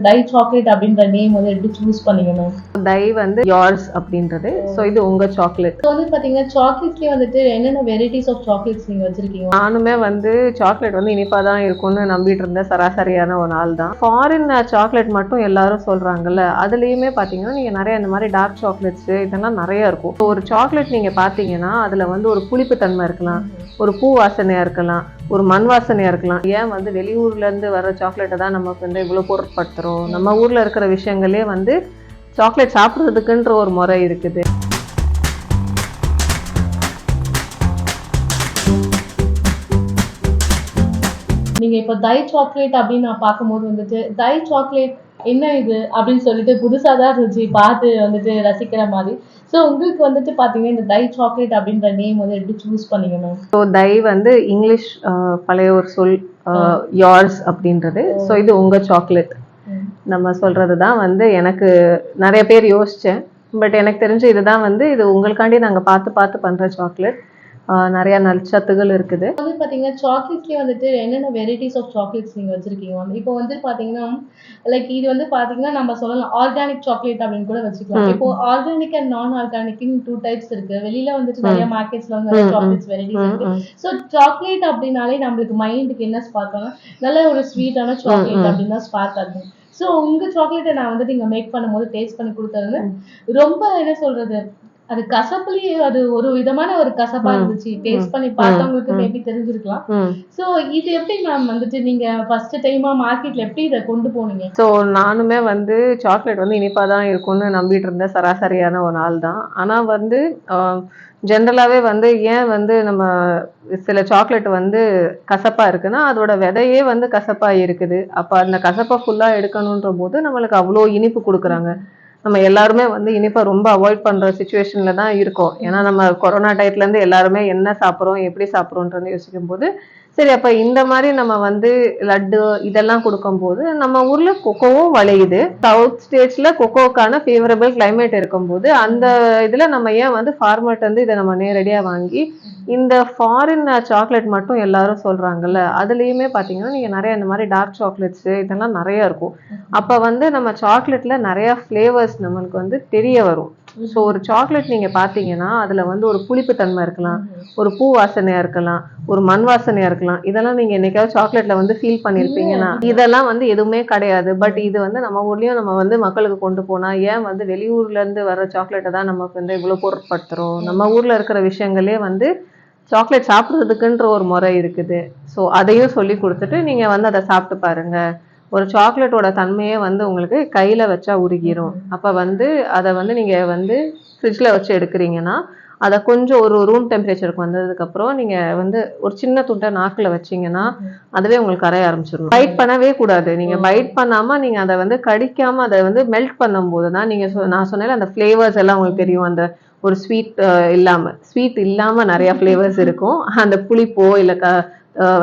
Tie chocolate அப்படின்ற name வந்து எப்படி சூஸ் பண்ணீங்க மேம்? டை வந்து yours அப்படின்றது. ஸோ இது உங்க சாக்லேட். இப்போ வந்து பாத்தீங்கன்னா சாக்லேட்லயே வந்துட்டு என்னென்ன வெரைட்டிஸ் ஆஃப் சாக்லேட்ஸ் நீங்க வச்சிருக்கீங்க? நானுமே வந்து சாக்லேட் வந்து இனிப்பா தான் இருக்கும்னு நம்பிட்டு இருந்த சராசரியான ஒரு ஆள் தான். ஃபாரின் சாக்லேட் மட்டும் எல்லாரும் சொல்றாங்கல்ல, அதுலயுமே பாத்தீங்கன்னா நீங்க நிறைய இந்த மாதிரி டார்க் சாக்லேட்ஸ் இதெல்லாம் நிறைய இருக்கும். ஒரு சாக்லேட் நீங்க பாத்தீங்கன்னா அதுல வந்து ஒரு புளிப்பு தன்மை இருக்கலாம், ஒரு பூ வாசனையா இருக்கலாம், ஒரு மண் வாசனையா இருக்கலாம். ஏன் வந்து வெளியூர்ல இருந்து வர சாக்லேட்டை தான் நமக்கு வந்து இவ்வளவு பொருட்படுத்துறோம்? நம்ம ஊர்ல இருக்கிற விஷயங்களே வந்து சாக்லேட் சாப்பிட்றதுக்குன்ற ஒரு முறை இருக்குது. நீங்க இப்போ டை சாக்லேட் அப்படின்னு நான் பார்க்கும்போது வந்துட்டு டை சாக்லேட் என்ன இது அப்படின்னு சொல்லிட்டு புதுசா தான் இருந்துச்சு, பார்த்து வந்துட்டு ரசிக்கிற மாதிரி. ஸோ உங்களுக்கு வந்துட்டு பாத்தீங்கன்னா இந்த டை சாக்லேட் அப்படின்ற நேம் வந்து எப்படி சூஸ் பண்ணீங்க மேம்? ஸோ டை வந்து இங்கிலீஷ் பழைய ஒரு சொல் yours அப்படின்றது. ஸோ இது உங்க சாக்லேட் நம்ம சொல்றது தான் வந்து எனக்கு நிறைய பேர் யோசிச்சேன். பட் எனக்கு தெரிஞ்சு இதுதான் வந்து இது உங்களுக்காண்டி நாங்க பார்த்து பார்த்து பண்ற சாக்லேட். நிறைய நற்சத்துகள் இருக்குது. வந்து பாத்தீங்கன்னா சாக்லேட்லயே வந்துட்டு என்னென்ன வெரைட்டிஸ் ஆஃப் சாக்லேட்ஸ் நீங்க வச்சிருக்கீங்க? இப்போ வந்து பாத்தீங்கன்னா லைக் இது வந்து பாத்தீங்கன்னா நம்ம சொல்லலாம் ஆர்கானிக் சாக்லேட் அப்படின்னு கூட வச்சுக்கலாம். இப்போ ஆர்கானிக் அண்ட் நான் ஆர்கானிக்னு 2 டைப்ஸ் இருக்கு. வெளியில வந்துட்டு நிறைய மார்க்கெட்ஸ்ல வந்து நிறைய சாக்லேட்ஸ் வெரைட்டிஸ் இருக்கு. ஸோ சாக்லேட் அப்படின்னாலே நம்மளுக்கு மைண்டுக்கு என்ன ஸ்பார்க் ஆகும்? நல்ல ஒரு ஸ்வீட்டான சாக்லேட் அப்படின்னு தான் ஸ்பார்க் ஆகும். ஸோ உங்க சாக்லேட்டை நான் வந்துட்டு நீங்க மேக் பண்ணும்போது டேஸ்ட் பண்ணி கொடுத்தது ரொம்ப என்ன சொல்றது, அது கசப்புலயே அது ஒரு விதமான ஒரு கசப்பா இருந்துச்சு. டேஸ்ட் பண்ணி பார்த்தவங்களுக்கு மேபி தெரிஞ்சிருக்கலாம். சோ இது எப்படி மேம் வந்துட்டு நீங்க ஃபர்ஸ்ட் டைமா மார்க்கெட்ல எப்படி இதை கொண்டு போனீங்க? ஸோ நானுமே வந்து சாக்லேட் வந்து இனிப்பா தான் இருக்கும்னு நம்பிட்டு இருந்த சராசரியான ஒரு ஆள் தான். ஆனா வந்து ஜென்ரலாவே வந்து ஏன் வந்து நம்ம சில சாக்லேட் வந்து கசப்பா இருக்குன்னா அதோட விதையே வந்து கசப்பா இருக்குது. அப்ப அந்த கசப்பை ஃபுல்லா எடுக்கணுன்ற போது நம்மளுக்கு அவ்வளோ இனிப்பு கொடுக்குறாங்க. நம்ம எல்லாருமே வந்து இனிப்பை ரொம்ப அவாய்ட் பண்ற சுச்சுவேஷன்ல தான் இருக்கோம். ஏன்னா நம்ம கொரோனா டயத்துல இருந்து எல்லாருமே என்ன சாப்பிட்றோம் எப்படி சாப்பிட்றோன்றது யோசிக்கும் போது சரி அப்ப இந்த மாதிரி நம்ம வந்து லட்டு இதெல்லாம் கொடுக்கும்போது நம்ம ஊர்ல கொக்கோவும் விளையுது. சவுத் ஸ்டேட்ஸ்ல கொக்கோக்கான ஃபேவரபிள் கிளைமேட் இருக்கும்போது அந்த இதுல நம்ம ஏன் வந்து ஃபார்மர்ட் வந்து இதை நம்ம நேரடியா வாங்கி இந்த ஃபாரின் சாக்லேட் மட்டும் எல்லாரும் சொல்றாங்கல்ல, அதுலயுமே பாத்தீங்கன்னா நீங்க நிறைய இந்த மாதிரி டார்க் சாக்லேட்ஸ் இதெல்லாம் நிறைய இருக்கும். அப்ப வந்து நம்ம சாக்லேட்ல நிறைய ஃபிளேவர்ஸ் நம்மளுக்கு வந்து தெரிய வரும். ஸோ ஒரு சாக்லேட் நீங்க பாத்தீங்கன்னா அதுல வந்து ஒரு புளிப்பு தன்மை இருக்கலாம், ஒரு பூ வாசனையா இருக்கலாம், ஒரு மண் வாசனையா இருக்கலாம். இதெல்லாம் நீங்க என்னைக்காவது சாக்லேட்ல வந்து ஃபீல் பண்ணிருப்பீங்கன்னா இதெல்லாம் வந்து எதுவுமே கிடையாது. பட் இது வந்து நம்ம ஊர்லயும் நம்ம வந்து மக்களுக்கு கொண்டு போனா ஏன் வந்து வெளியூர்ல இருந்து வர சாக்லேட்டை தான் நமக்கு வந்து இவ்வளவு பொருட்படுத்துறோம்? நம்ம ஊர்ல இருக்கிற விஷயங்களே வந்து சாக்லேட் சாப்பிட்றதுக்குன்ற ஒரு முறை இருக்குது. ஸோ அதையும் சொல்லி கொடுத்துட்டு நீங்க வந்து அதை சாப்பிட்டு பாருங்க. ஒரு சாக்லேட்டோட தன்மையே வந்து உங்களுக்கு கையில வச்சா உருகிரும். அப்ப வந்து அதை வந்து நீங்க வந்து ஃப்ரிட்ஜ்ல வச்சு எடுக்கிறீங்கன்னா அதை கொஞ்சம் ஒரு ரூம் டெம்பரேச்சருக்கு வந்ததுக்கு அப்புறம் நீங்க வந்து ஒரு சின்ன துண்டை நாக்குல வச்சீங்கன்னா அதுவே உங்களுக்கு கரைய ஆரம்பிச்சிடும். பைட் பண்ணவே கூடாது. நீங்க பைட் பண்ணாம நீங்க அதை வந்து கடிக்காம அதை வந்து மெல்ட் பண்ணும் போதுதான் நீங்க நான் சொன்னேன் அந்த ஃபிளேவர்ஸ் எல்லாம் உங்களுக்கு தெரியும். அந்த ஒரு ஸ்வீட் இல்லாம நிறைய ஃபிளேவர்ஸ் இருக்கும். அந்த புளிப்போ இல்ல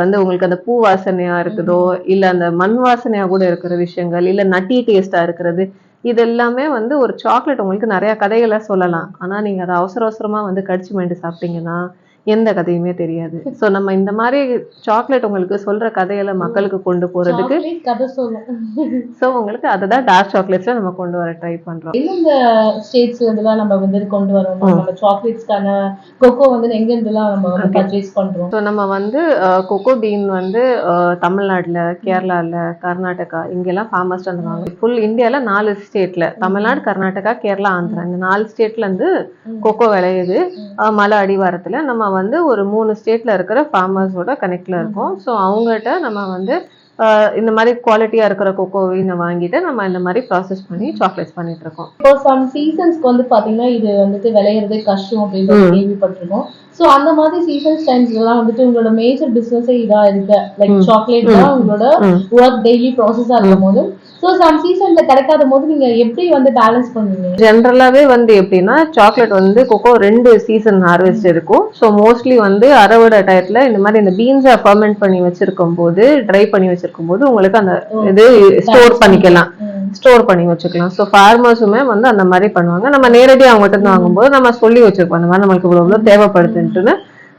வந்து உங்களுக்கு அந்த பூ வாசனையா இருக்குதோ இல்ல அந்த மண் வாசனையா கூட இருக்கிற விஷயங்கள் இல்ல நட்டி டேஸ்டா இருக்கிறது இது எல்லாமே வந்து ஒரு சாக்லேட் உங்களுக்கு நிறைய கதைகளை சொல்லலாம். ஆனா நீங்க அதை அவசரமா வந்து கடிச்சு மைண்டு சாப்பிட்டீங்கன்னா எந்த கதையுமே தெரியாது. சோ நம்ம இந்த மாதிரி சாக்லேட் உங்களுக்கு சொல்ற கதையில மக்களுக்கு கொண்டு போறதுக்கு சோ உங்களுக்கு அதுதான் டார்க் சாக்லேட்ஸ்ல நம்ம கொண்டு வர ட்ரை பண்றோம். எந்தெந்த ஸ்டேட்ஸ்ல இருந்துலாம் நம்ம வந்து கொண்டு வரோம்? நம்ம சாக்லேட்ஸ்க்கான கொக்கோ வந்து எங்க இருந்துலாம் நம்ம வந்து பர்ச்சேஸ் பண்றோம்? ஸோ நம்ம வந்து கொக்கோ பீன் வந்து தமிழ்நாடுல, கேரளால, கர்நாடகா இங்கெல்லாம் ஃபேமஸ்ட் வாங்க. ஃபுல் இந்தியால 4 ஸ்டேட்ல தமிழ்நாடு, கர்நாடகா, கேரளா, ஆந்திரா இந்த 4 ஸ்டேட்ல இருந்து கொக்கோ விளையுது. மலை அடிவாரத்துல நம்ம வந்து ஒரு 3 ஸ்டேட்ல இருக்கிற ஃபார்மர்ஸோட கனெக்ட்ல இருக்கோம். ஸோ அவங்ககிட்ட நம்ம வந்து இந்த மாதிரி குவாலிட்டியா இருக்கிற கொக்கோவை வாங்கிட்டு நம்ம இந்த மாதிரி ப்ராசஸ் பண்ணி சாக்லேட்ஸ் பண்ணிட்டு இருக்கோம். இப்போ சம் சீசன்ஸ்க்கு வந்து பாத்தீங்கன்னா இது வந்துட்டு விளையிறதே கஷ்டம் அப்படின்னு கேள்விப்பட்டிருக்கோம். சோ அந்த மாதிரி சீசன்ஸ் டைம்ஸ்ல எல்லாம் வந்துட்டு உங்களோட மேஜர் பிசினஸே இதா இருக்கு, லைக் சாக்லேட் தான் உங்களோட ஒர்க் டெய்லி ப்ராசஸா இருக்கும் போது சோ சம் சீசன்ல கிடைக்காத போது நீங்க எப்படி வந்து பேலன்ஸ் பண்ணுவீங்க? ஜென்ரலாவே வந்து எப்படின்னா சாக்லேட் வந்து கொக்கோ 2 சீசன் ஹார்வெஸ்ட் இருக்கும். ஸோ மோஸ்ட்லி வந்து அறுவடை டயத்துல இந்த மாதிரி இந்த பீன்ஸை ஃபர்மெண்ட் பண்ணி வச்சிருக்கும் போது ட்ரை பண்ணி வச்சிருக்கும் போது உங்களுக்கு அந்த இது ஸ்டோர் பண்ணிக்கலாம், ஸ்டோர் பண்ணி வச்சுக்கலாம். ஸோ ஃபார்மர்ஸுமே வந்து அந்த மாதிரி பண்ணுவாங்க. நம்ம நேரடியாக அவங்ககிட்ட இருந்து வாங்கும்போது நம்ம சொல்லி வச்சிருக்கோம் அந்த மாதிரி நம்மளுக்கு இவ்வளவு தேவைப்படுதுன்ட்டுன்னு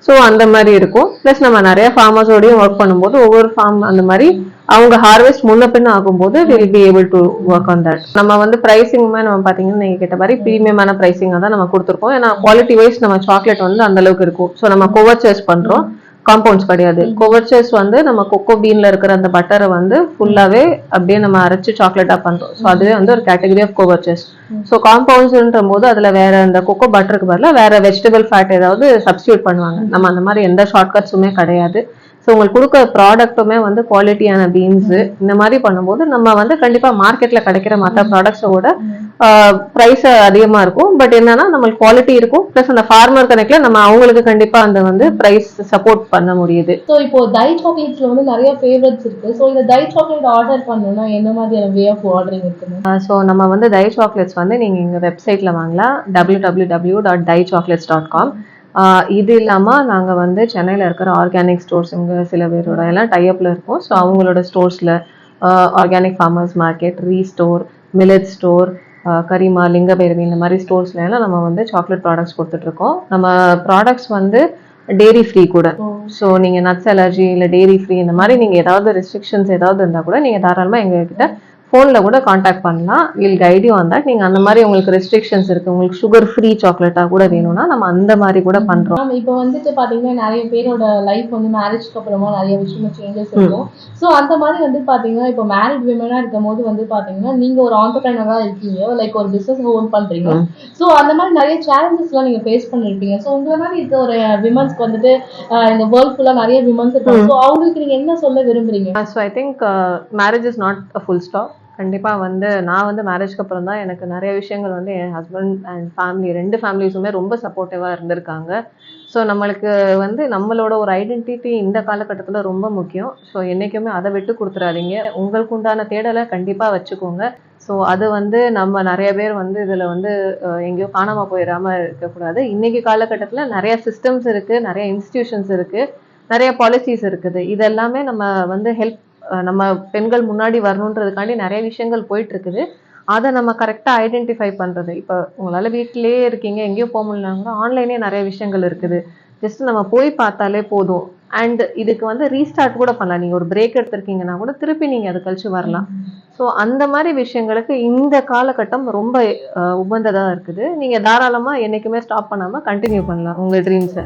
ஸோ அந்த மாதிரி இருக்கும். ப்ளஸ் நம்ம நிறைய ஃபார்மர்ஸோடையும் ஒர்க் பண்ணும்போது ஒவ்வொரு ஃபார்ம் அந்த மாதிரி அவங்க ஹார்வெஸ்ட் முன்ன பின்ன ஆகும்போது will be able to work on that. நம்ம வந்து பிரைசிங்குமே நம்ம பாத்தீங்கன்னா நீங்க கேட்ட மாதிரி ப்ரீமியமான பிரைசிங்கா தான் நம்ம கொடுத்துருக்கோம். ஏன்னா குவாலிட்டி வைஸ் நம்ம சாக்லேட் வந்து அந்த அளவுக்கு இருக்கும். ஸோ நம்ம கோவர்ச்சர்ஸ் பண்றோம், காம்பவுண்ட்ஸ் கிடையாது. கோவர்ச்சர்ஸ் வந்து நம்ம கொக்கோ பீன்ல இருக்கிற அந்த பட்டரை வந்து ஃபுல்லாவே அப்படியே நம்ம அரைச்சு சாக்லேட்டா பண்றோம். ஸோ அதுவே வந்து ஒரு கேட்டகரி ஆஃப் கோவர்ச்சர்ஸ். ஸோ காம்பவுண்ட்ஸ்ன்ற போது அதுல வேற அந்த கொக்கோ பட்டருக்கு பதிலா வேற வெஜிடபிள் ஃபேட் ஏதாவது சப்ஸ்டியூட் பண்ணுவாங்க. நம்ம அந்த மாதிரி எந்த ஷார்ட்கட்ஸுமே கிடையாது. ஸோ உங்களுக்கு கொடுக்குற ப்ராடக்ட்டுமே வந்து குவாலிட்டியான பீன்ஸ் இந்த மாதிரி பண்ணும்போது நம்ம வந்து கண்டிப்பா மார்க்கெட்ல கிடைக்கிற மற்ற ப்ராடக்ட்ஸோட ப்ரைஸ் அதிகமா இருக்கும். பட் என்னன்னா நம்மளுக்கு குவாலிட்டி இருக்கும். ப்ளஸ் அந்த ஃபார்மர் கணக்குல நம்ம அவங்களுக்கு கண்டிப்பா அந்த வந்து ப்ரைஸ் சப்போர்ட் பண்ண முடியுது. ஸோ இப்போ டை சாக்லேட்ஸ்ல வந்து நிறைய ஃபேவரட்ஸ் இருக்கு. ஸோ இந்த டை சாக்லேட் ஆர்டர் பண்ணணும்னா என்ன மாதிரியான வே ஆஃப் ஆர்டரிங் இருக்குங்க? ஸோ நம்ம வந்து டை சாக்லேட்ஸ் வந்து நீங்க எங்க வெப்சைட்ல வாங்கலாம், www.daichocolates.com. இது இல்லாம நாங்க வந்து சென்னையில இருக்கிற ஆர்கானிக் ஸ்டோர்ஸ் சில பேரோட எல்லாம் டைப்ல இருக்கும். ஸோ அவங்களோட ஸ்டோர்ஸ்ல organic farmers market, restore, millet store, கரிமா, லிங்கபைரவி இந்த மாதிரி ஸ்டோர்ஸ்ல எல்லாம் நம்ம வந்து சாக்லேட் ப்ராடக்ட்ஸ் கொடுத்துட்டு இருக்கோம். நம்ம ப்ராடக்ட்ஸ் வந்து டெய்ரி ஃப்ரீ கூட. ஸோ நீங்க நட்ஸ் அலர்ஜி இல்ல டெய்ரி ஃப்ரீ இந்த மாதிரி நீங்க ஏதாவது ரெஸ்ட்ரிக்ஷன்ஸ் ஏதாவது இருந்தா கூட நீங்க தாராளமா எங்க கிட்ட ஃபோன்ல கூட காண்டாக்ட் பண்ணலாம். Will guide you on that. நீங்க அந்த மாதிரி உங்களுக்கு ரெஸ்ட்ரிக்ஷன்ஸ் இருக்கு, உங்களுக்கு சுகர் ஃப்ரீ சாக்லேட்டா கூட வேணும்னா நம்ம அந்த மாதிரி கூட பண்றோம். இப்போ வந்துட்டு பாத்தீங்கன்னா நிறைய பேரோட லைஃப் வந்து மேரேஜ்க்கு அப்புறமா நிறைய விஷயம் சேஞ்சஸ் இருக்கும். ஸோ அந்த மாதிரி வந்து பாத்தீங்கன்னா இப்போ மேரிட் விமனா இருக்கும் போது வந்து பாத்தீங்கன்னா நீங்க ஒரு ஆண்டர்பிரைனரா இருக்கீங்க, லைக் ஒரு பிசினஸ் ஓன் பண்றீங்க. ஸோ அந்த மாதிரி நிறைய சேலஞ்சஸ் எல்லாம் நீங்க ஃபேஸ் பண்ணிருப்பீங்க. ஸோ உங்களை மாதிரி இருக்க ஒரு விமன்ஸ்க்கு வந்துட்டு இந்த வேர்ல்ட் ஃபுல்லா நிறைய விமன்ஸ் இருக்காங்க. ஸோ அவங்களுக்கு நீங்க என்ன சொல்ல விரும்புறீங்க? So I think marriage is not a full stop. கண்டிப்பா வந்து நான் வந்து மேரேஜ்க்கு அப்புறம் தான் எனக்கு நிறைய விஷயங்கள் வந்து என் ஹஸ்பண்ட் அண்ட் ஃபேமிலி ரெண்டு ஃபேமிலிஸுமே ரொம்ப சப்போர்ட்டிவா இருந்திருக்காங்க. ஸோ நம்மளுக்கு வந்து நம்மளோட ஒரு ஐடென்டிட்டி இந்த காலகட்டத்தில் ரொம்ப முக்கியம். ஸோ என்னைக்குமே அதை விட்டு கொடுத்துறாதீங்க. உங்களுக்கு உண்டான தேடலை கண்டிப்பா வச்சுக்கோங்க. ஸோ அது வந்து நம்ம நிறைய பேர் வந்து இதுல வந்து எங்கேயோ காணாம போயிடாம இருக்கக்கூடாது. இன்னைக்கு காலகட்டத்தில் நிறைய சிஸ்டம்ஸ் இருக்கு, நிறைய இன்ஸ்டிடியூஷன்ஸ் இருக்கு, நிறைய பாலிசிஸ் இருக்குது. இதெல்லாமே நம்ம வந்து ஹெல்ப் நம்ம பெண்கள் முன்னாடி வரணுன்றதுக்காண்டி நிறைய விஷயங்கள் போயிட்டு இருக்குது. அதை நம்ம கரெக்டா ஐடென்டிஃபை பண்றது. இப்போ உங்களால வீட்டிலேயே இருக்கீங்க, எங்கேயும் போக முடியலனா கூட ஆன்லைனே நிறைய விஷயங்கள் இருக்குது. ஜஸ்ட் நம்ம போய் பார்த்தாலே போதும். அண்ட் இதுக்கு வந்து ரீஸ்டார்ட் கூட பண்ணலாம். நீங்க ஒரு பிரேக் எடுத்திருக்கீங்கன்னா கூட திருப்பி நீங்க அது கழிச்சு வரலாம். ஸோ அந்த மாதிரி விஷயங்களுக்கு இந்த காலகட்டம் ரொம்ப உகந்ததா இருக்குது. நீங்க தாராளமா என்னைக்குமே ஸ்டாப் பண்ணாம கண்டினியூ பண்ணலாம் உங்க ட்ரீம்ஸை.